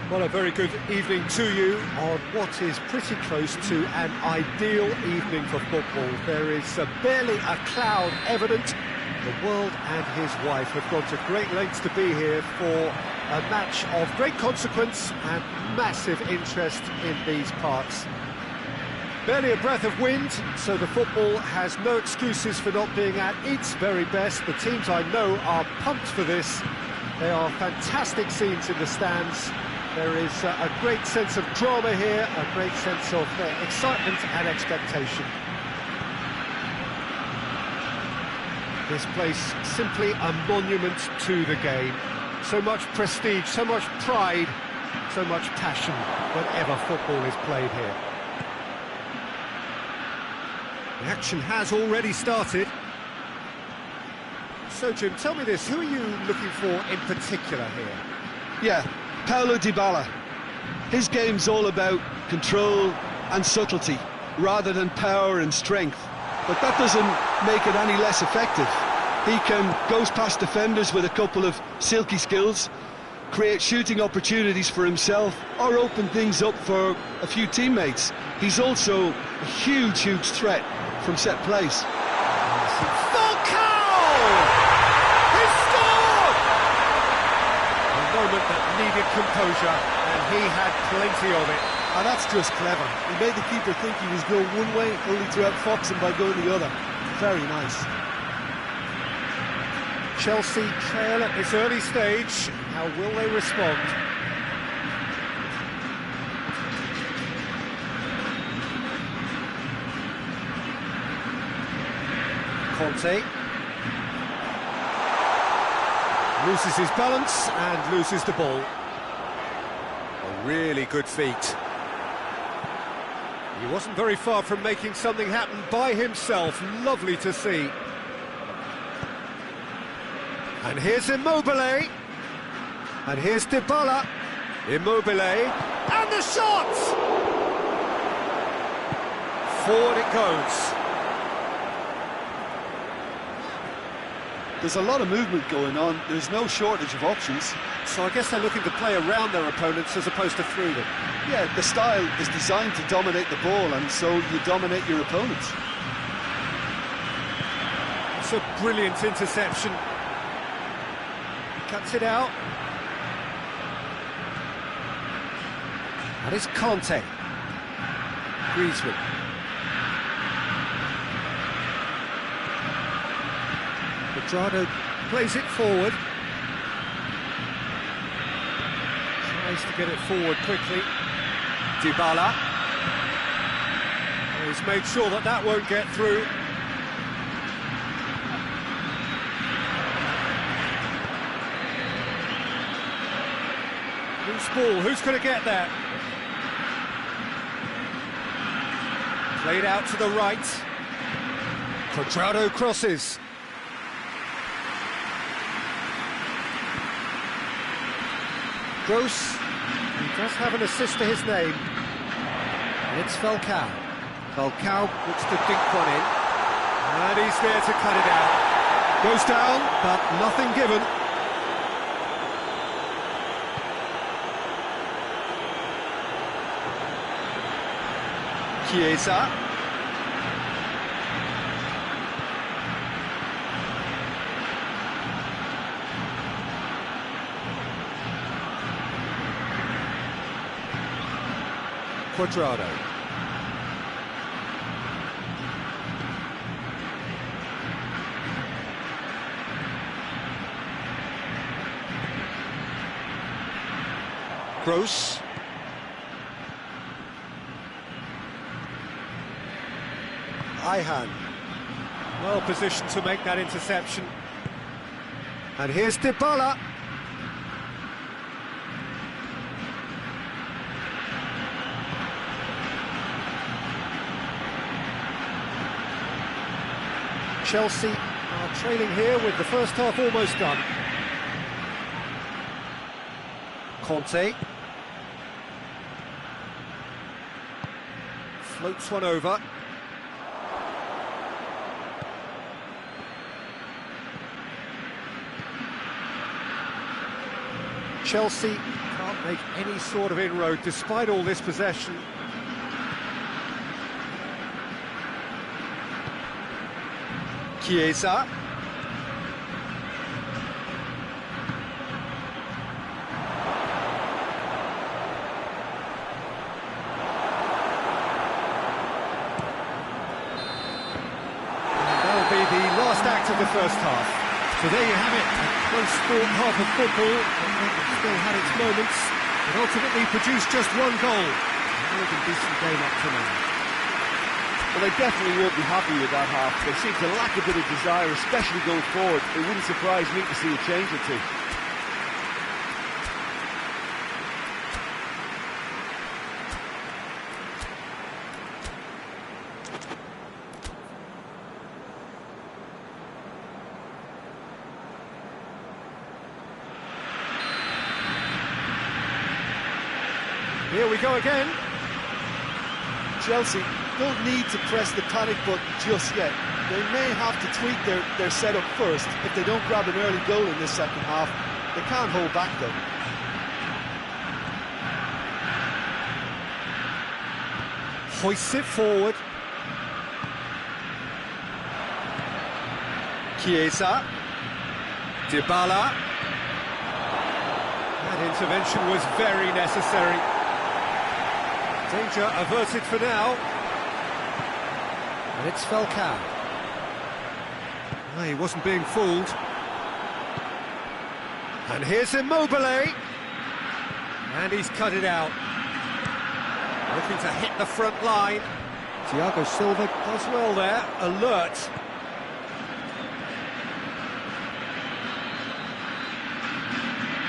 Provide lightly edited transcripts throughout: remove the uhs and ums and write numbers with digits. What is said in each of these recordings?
Well, a very good evening to you on what is pretty close to an ideal evening for football. There is barely a cloud evident. The world and his wife have gone to great lengths to be here for a match of great consequence and massive interest in these parts. Barely a breath of wind, so the football has no excuses for not being at its very best. The teams I know are pumped for this. They are fantastic scenes in the stands. There is a great sense of drama here, a great sense of excitement and expectation. This place simply a monument to the game. So much prestige, so much pride, so much passion whenever football is played here. The action has already started. So, Jim, tell me this, who are you looking for in particular here? Yeah, Paulo Dybala. His game's all about control and subtlety, rather than power and strength. But that doesn't make it any less effective. He can goes past defenders with a couple of silky skills, create shooting opportunities for himself, or open things up for a few teammates. He's also a huge threat from set plays. Moment that needed composure, and he had plenty of it. And that's just clever. He made the keeper think he was going one way, only to outfox him by going the other. Very nice. Chelsea trail at this early stage. How will they respond? Conte loses his balance and loses the ball. A really good feat. He wasn't very far from making something happen by himself. Lovely to see. And here's Immobile. And here's Dybala. Immobile. And the shot! Forward it goes. There's a lot of movement going on. There's no shortage of options. So I guess they're looking to play around their opponents as opposed to through them. Yeah, the style is designed to dominate the ball, and so you dominate your opponents. It's a brilliant interception. Cuts it out. That is Conte. Griezmann. Cuadrado plays it forward. Tries to get it forward quickly. Dybala. He's made sure that that won't get through. Loose ball, who's going to get that? Played out to the right. Cuadrado crosses. Gross, he does have an assist to his name. And it's Falcao. Falcao looks to dink one in. And he's there to cut it out. Goes down, but nothing given. Chiesa. Cuadrado. Gross. Ihan. Well positioned to make that interception. And here's Dybala. Chelsea are trailing here with the first half almost done. Conte. Floats one over. Chelsea Can't make any sort of inroad despite all this possession. Chiesa. That'll be the last act of the first half. So there you have it, one sport half of football, that still had its moments, but ultimately produced just one goal. A more than decent game up to now. Well, they definitely won't be happy with that half. They seem to lack a bit of desire, especially going forward. It wouldn't surprise me to see a change or two. Here we go again. Chelsea don't need to press the panic button just yet. They may have to tweak their setup first if they don't grab an early goal in this second half. They can't hold back though. Hoists it forward. Chiesa. Dybala. That intervention was very necessary. Danger averted for now. And it's Falcao. He wasn't being fooled. And here's Immobile. And he's cut it out. Looking to hit the front line. Thiago Silva does well there. Alert.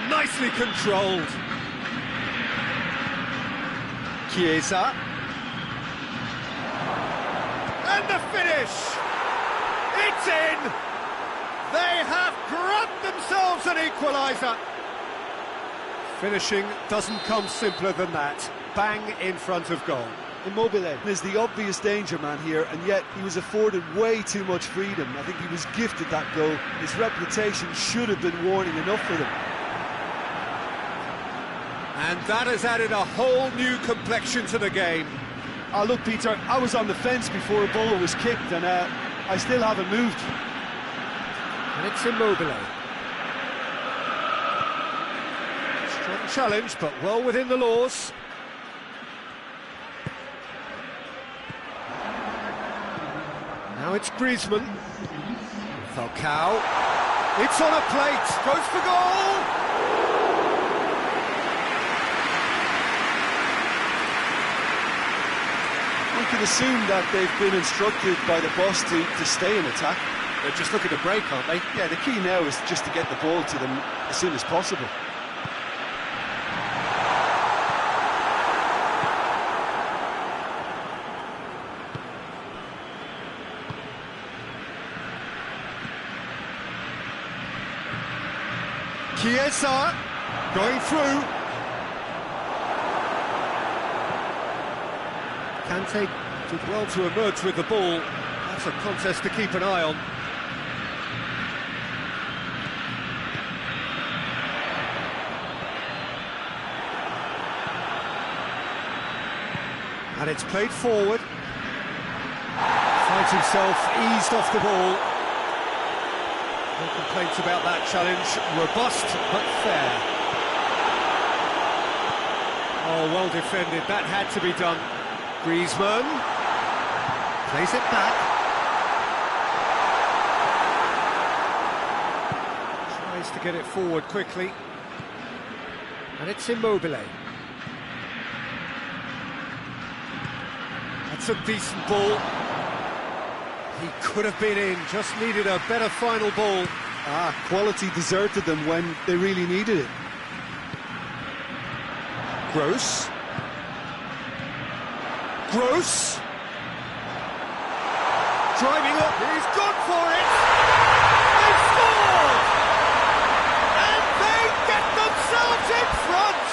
Nicely controlled. Chiesa. And the finish! It's in! They have grabbed themselves an equaliser. Finishing doesn't come simpler than that. Bang in front of goal. Immobile is the obvious danger man here, and yet he was afforded way too much freedom. I think he was gifted that goal. His reputation should have been warning enough for them. And that has added a whole new complexion to the game. Look, Peter, I was on the fence before a ball was kicked, and I still haven't moved. And it's Immobile. Strong challenge, but well within the laws. Now it's Griezmann. Falcao. It's on a plate. Goes for goal. We can assume that they've been instructed by the boss to stay in attack. They're just looking to break, aren't they? Yeah, the key now is just to get the ball to them as soon as possible. Chiesa going through. Kante did well to emerge with the ball. That's a contest to keep an eye on. And it's played forward. Finds himself eased off the ball. No complaints about that challenge. Robust but fair. Oh, well defended. That had to be done. Griezmann plays it back. Tries to get it forward quickly. And it's Immobile. That's a decent ball. He could have been in, just needed a better final ball. Quality deserted them when they really needed it. Gross. Gross. Driving up, he's gone for it. They've scored! And they get themselves in front!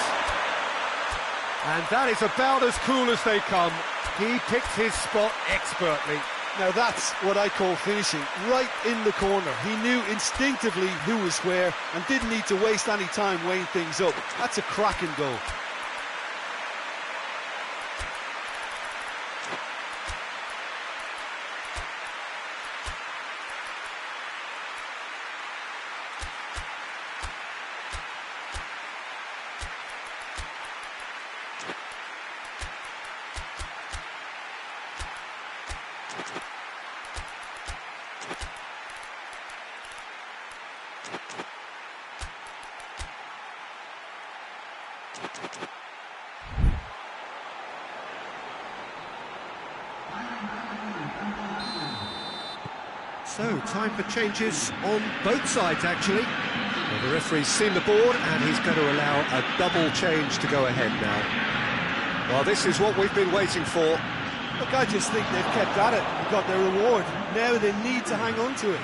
And that is about as cool as they come. He picked his spot expertly. Now that's what I call finishing, right in the corner. He knew instinctively who was where and didn't need to waste any time weighing things up. That's a cracking goal. So, time for changes on both sides, actually. Well, the referee's seen the board, and he's going to allow a double change to go ahead now. Well, this is what we've been waiting for. Look, I just think they've kept at it and got their reward. Now they need to hang on to it.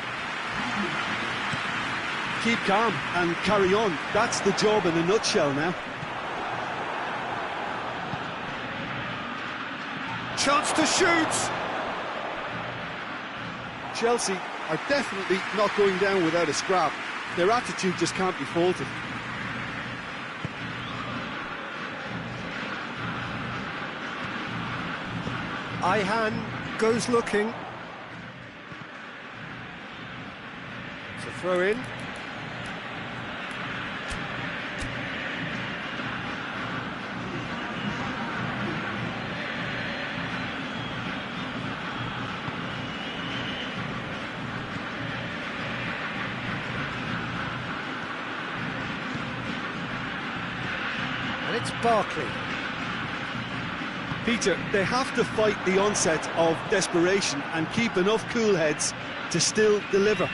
Keep calm and carry on. That's the job in a nutshell now. Chance to shoot! Chelsea are definitely not going down without a scrap. Their attitude just can't be faulted. Ihan goes looking. It's a throw in. And it's Barkley. Peter, they have to fight the onset of desperation and keep enough cool heads to still deliver.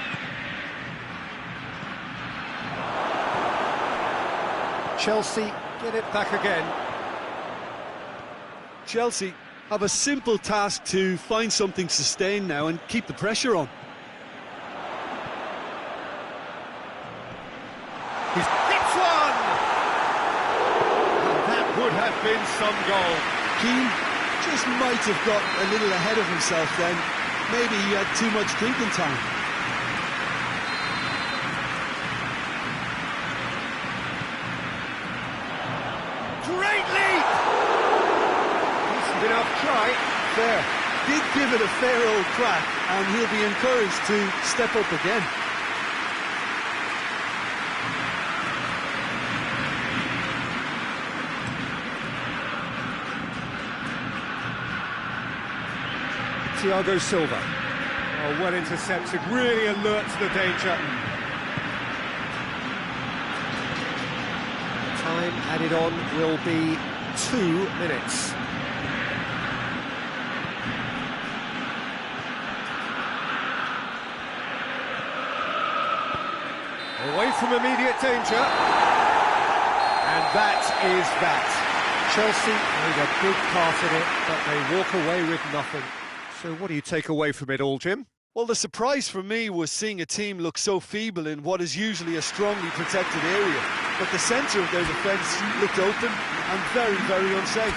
Chelsea get it back again. Chelsea have a simple task to find something sustained now and keep the pressure on. He's hits one! And that would have been some goal. Keane just might have got a little ahead of himself then. Maybe he had too much drinking time. Great leap! Decent enough try. Fair. Did give it a fair old crack, and he'll be encouraged to step up again. Thiago Silva. Oh, well intercepted, really alert to the danger. Time added on will be 2 minutes. Away from immediate danger. And that is that. Chelsea made a big part of it, but they walk away with nothing. So what do you take away from it all, Jim? Well, the surprise for me was seeing a team look so feeble in what is usually a strongly protected area. But the centre of their defence looked open and very, very unsafe.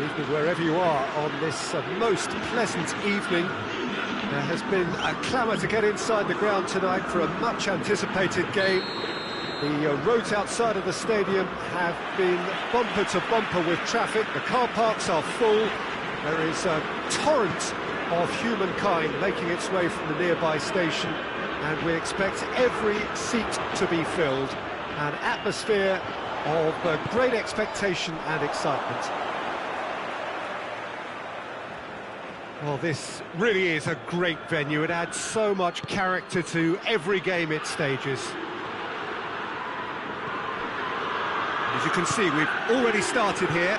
evening wherever you are on this most pleasant evening. There has been a clamour to get inside the ground tonight for a much-anticipated game. The roads outside of the stadium have been bumper to bumper with traffic. The car parks are full. There is a torrent of humankind making its way from the nearby station, and we expect every seat to be filled. An atmosphere of great expectation and excitement. Well, this really is a great venue. It adds so much character to every game it stages. As you can see, we've already started here.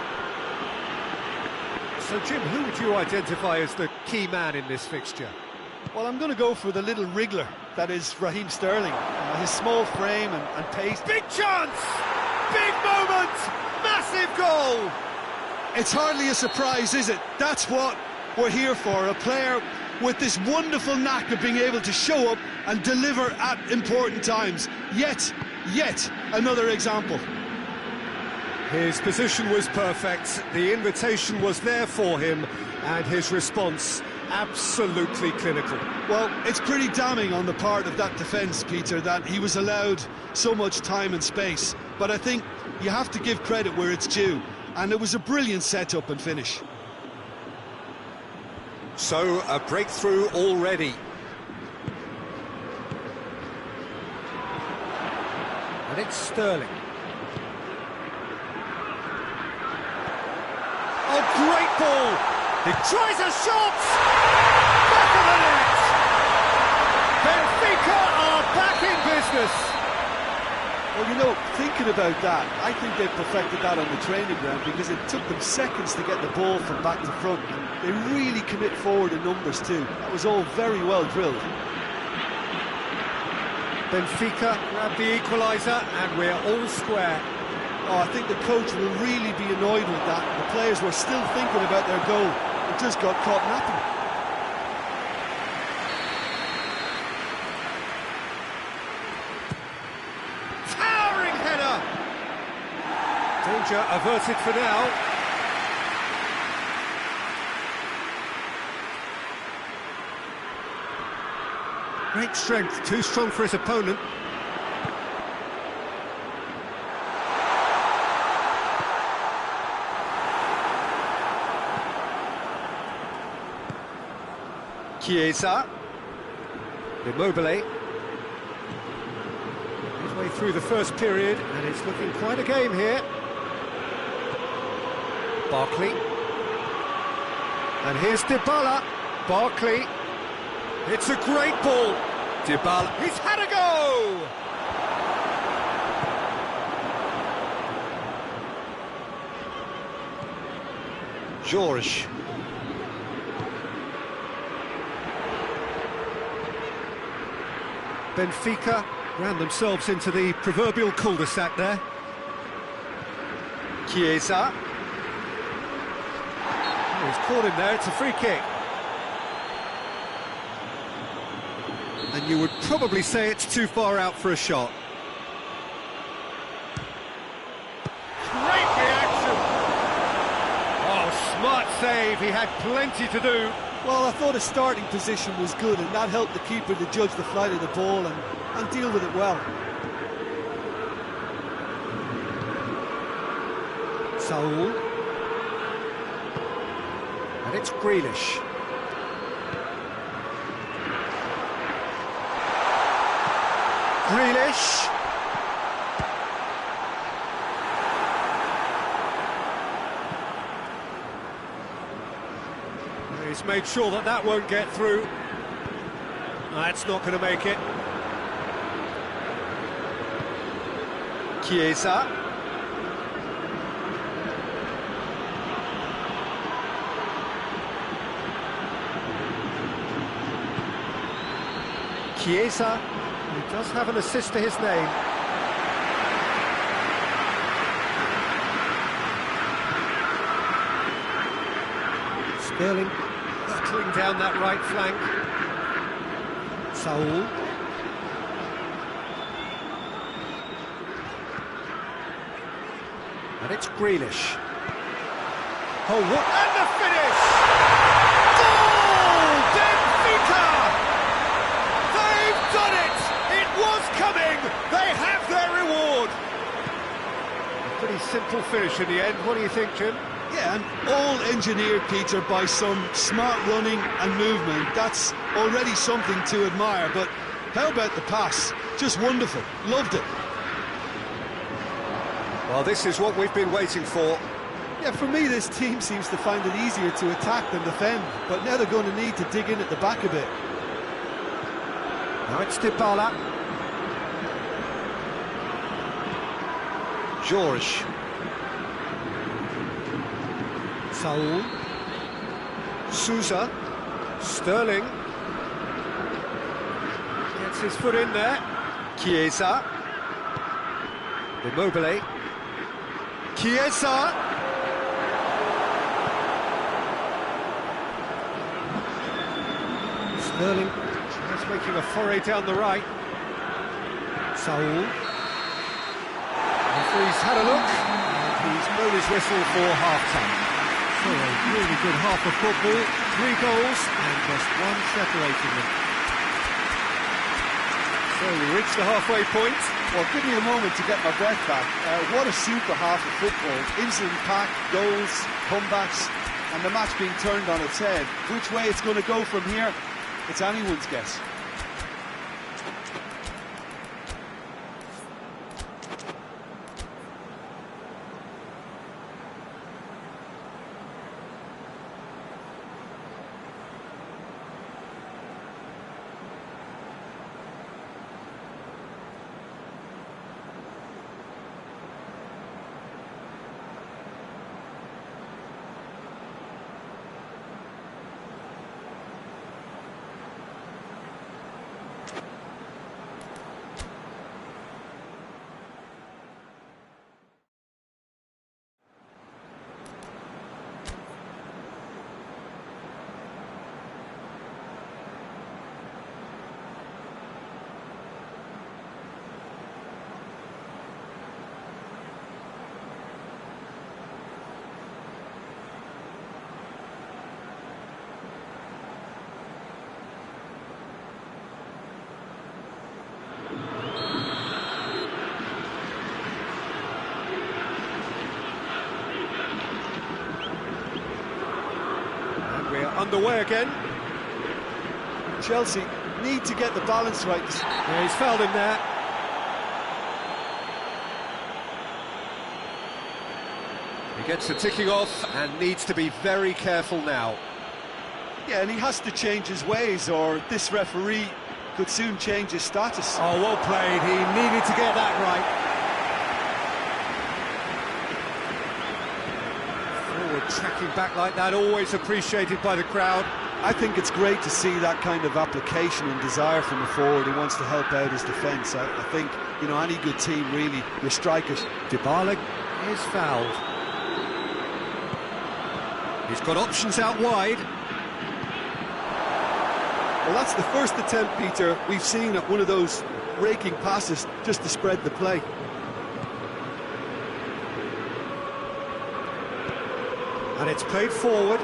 So, Jim, who would you identify as the key man in this fixture? Well, I'm going to go for the little wriggler, that is Raheem Sterling. His small frame and pace. Big chance! Big moment! Massive goal! It's hardly a surprise, is it? That's what we're here for, a player with this wonderful knack of being able to show up and deliver at important times. Yet another example. His position was perfect, the invitation was there for him, and his response absolutely clinical. Well, it's pretty damning on the part of that defence, Peter, that he was allowed so much time and space. But I think you have to give credit where it's due, and it was a brilliant set-up and finish. So, a breakthrough already. And it's Sterling. Oh, great ball! He tries a shot! Back of the net! Benfica are back in business! Well, you know, thinking about that, I think they perfected that on the training ground because it took them seconds to get the ball from back to front. They really commit forward in numbers too. That was all very well drilled. Benfica grab the equaliser and we're all square. Oh, I think the coach will really be annoyed with that. The players were still thinking about their goal. It just got caught napping. Towering header! Danger averted for now. Great strength, too strong for his opponent. Chiesa, Immobile, midway through the first period, and it's looking quite a game here. Barkley, and here's Dybala. Barkley, it's a great ball. Dybala, he's had a go! George. Benfica ran themselves into the proverbial cul-de-sac there. Chiesa. Oh, he's caught him there, it's a free kick. And you would probably say it's too far out for a shot. Great reaction! Oh, smart save, he had plenty to do. Well, I thought his starting position was good, and that helped the keeper to judge the flight of the ball and deal with it well. Saul. And it's Grealish. Grealish. He's made sure that that won't get through. That's not going to make it. Chiesa. Chiesa, who does have an assist to his name. Sterling hurtling down that right flank. Saul. And it's Grealish. Oh, what? And the finish! Goal! Benfica! They've done it! It was coming! They have their reward! A pretty simple finish in the end. What do you think, Jim? Yeah, and all engineered, Peter, by some smart running and movement. That's already something to admire, but how about the pass? Just wonderful. Loved it. Well, this is what we've been waiting for. Yeah, for me, this team seems to find it easier to attack than defend, but now they're going to need to dig in at the back a bit. Now it's Dybala. George. Saul. Sousa. Sterling. Gets his foot in there. Chiesa. Immobile. Chiesa. Sterling just making a foray down the right. Saul. Referee's had a look, and he's blown his whistle for half-time. So a really good half of football, 3 goals, and just one separating them. So we reach the halfway point. Well, give me a moment to get my breath back. What a super half of football. Instantly packed, goals, comebacks, and the match being turned on its head. Which way it's going to go from here, it's anyone's guess. Underway again. Chelsea need to get the balance right. Yeah, he's fouled him there. He gets the ticking off and needs to be very careful now. Yeah, and he has to change his ways, or this referee could soon change his status. Oh, well played. He needed to get that right. Tracking back like that, always appreciated by the crowd. I think it's great to see that kind of application and desire from a forward who wants to help out his defence. I think, you know, any good team, really, your strikers. Dybala is fouled. He's got options out wide. Well, that's the first attempt, Peter, we've seen at one of those raking passes just to spread the play. And it's played forward.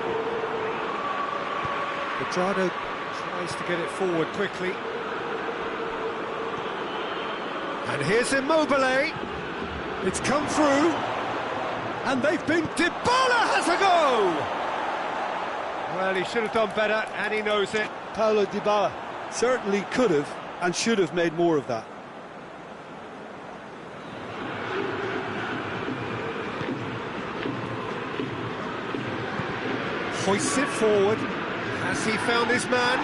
Pedrado tries to get it forward quickly. And here's Immobile. It's come through. And they've been... Dybala has a go! Well, he should have done better, and he knows it. Paulo Dybala certainly could have and should have made more of that. Hoists it forward. Has he found his man?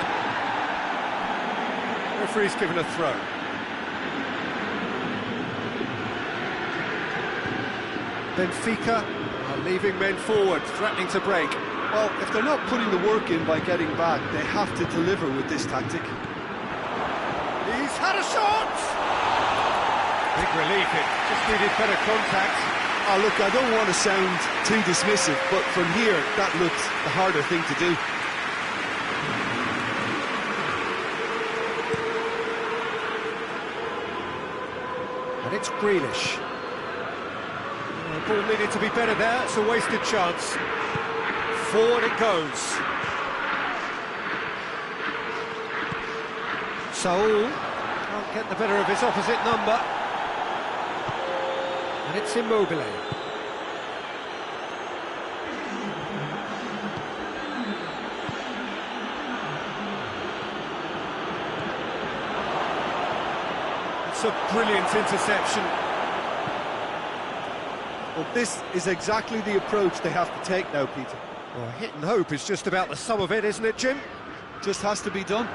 Referee's given a throw. Benfica are leaving men forward, threatening to break. Well, if they're not putting the work in by getting back, they have to deliver with this tactic. He's had a shot! Big relief, it just needed better contact. Oh, look, I don't want to sound too dismissive, but from here, that looked the harder thing to do. And it's Grealish. The ball needed to be better there, it's a wasted chance. Forward it goes. Saul can't get the better of his opposite number. And it's Immobile. It's a brilliant interception. Well, this is exactly the approach they have to take now, Peter. Well, hit and hope is just about the sum of it, isn't it, Jim? Just has to be done.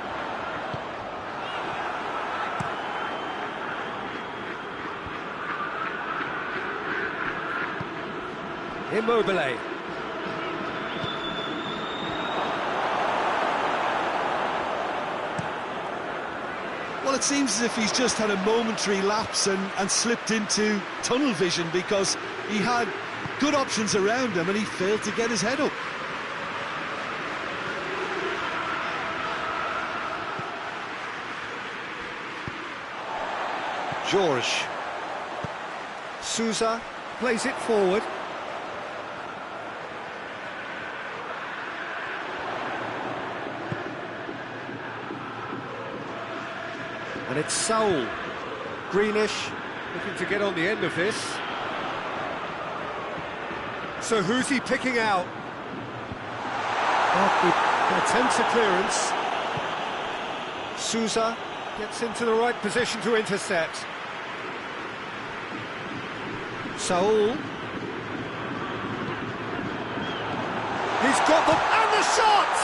Immobile. Well, it seems as if he's just had a momentary lapse and slipped into tunnel vision, because he had good options around him and he failed to get his head up. George. Sousa plays it forward. And it's Saul. Greenish looking to get on the end of this. So who's he picking out? Attempts a clearance. Sousa gets into the right position to intercept. Saul. He's got them, and the shot!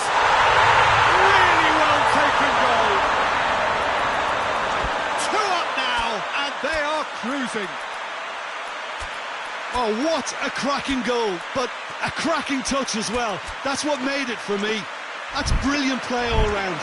Really well taken goal. 2 up now, and they are cruising. Oh, what a cracking goal, but a cracking touch as well. That's what made it for me. That's brilliant play all round.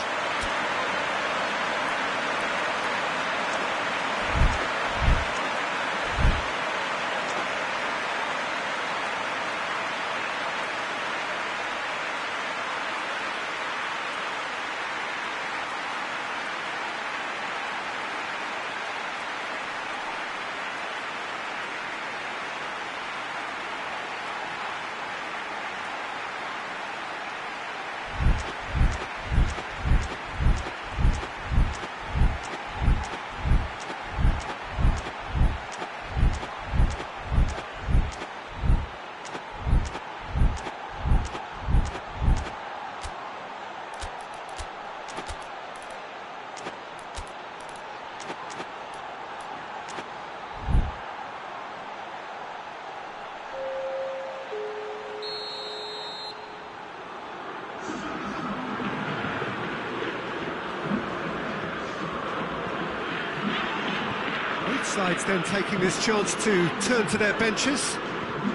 Sides then taking this chance to turn to their benches.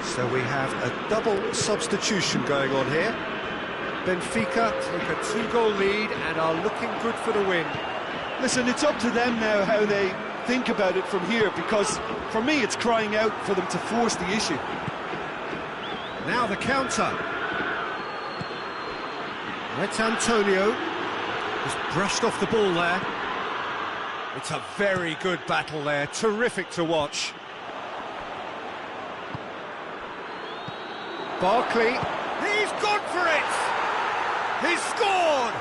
So we have a double substitution going on here. Benfica take a 2-goal lead and are looking good for the win. Listen, it's up to them now how they think about it from here, because for me it's crying out for them to force the issue. Now the counter. It's Antonio, who's brushed off the ball there. It's a very good battle there, terrific to watch. Barkley, he's gone for it! He's scored!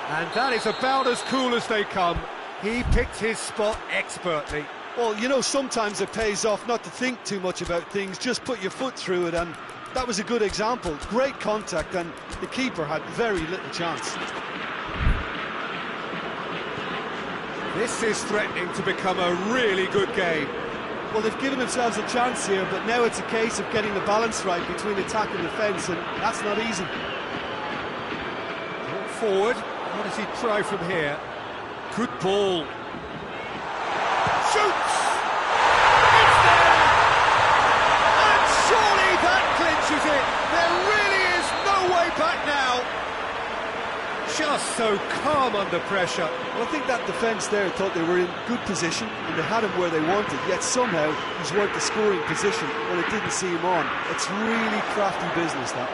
And that is about as cool as they come. He picked his spot expertly. Well, you know, sometimes it pays off not to think too much about things, just put your foot through it, and that was a good example. Great contact, and the keeper had very little chance. This is threatening to become a really good game. Well, they've given themselves a chance here, but now it's a case of getting the balance right between attack and defence, and that's not easy. Ball forward, what does he try from here? Good ball. Shoots! It's there! And surely that clinches it! There really is no way back now! Just so calm under pressure. Well, I think that defence there thought they were in good position and they had him where they wanted, yet somehow he's worked the scoring position when it didn't see him on. It's really crafty business, that.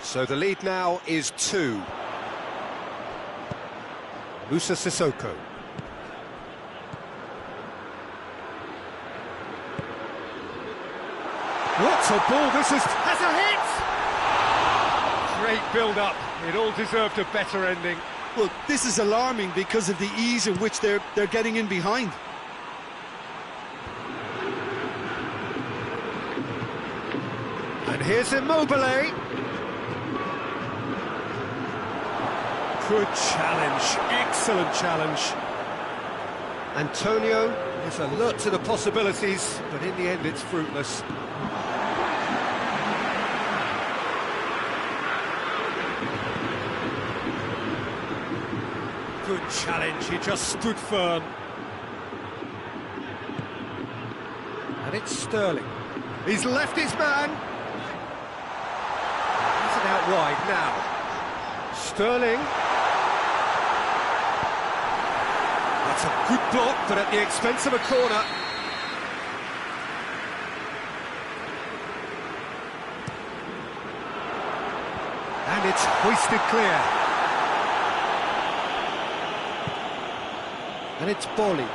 So the lead now is 2. Musa Sissoko. What What a ball, this has a hit! Great build-up, it all deserved a better ending. Well, this is alarming because of the ease in which they're getting in behind. And here's Immobile. Good challenge, excellent challenge. Antonio is alert to the possibilities, but in the end it's fruitless. Good challenge, he just stood firm. And it's Sterling. He's left his man. He's it out wide now. Sterling. That's a good block, but at the expense of a corner. And it's hoisted clear. And it's Bolly.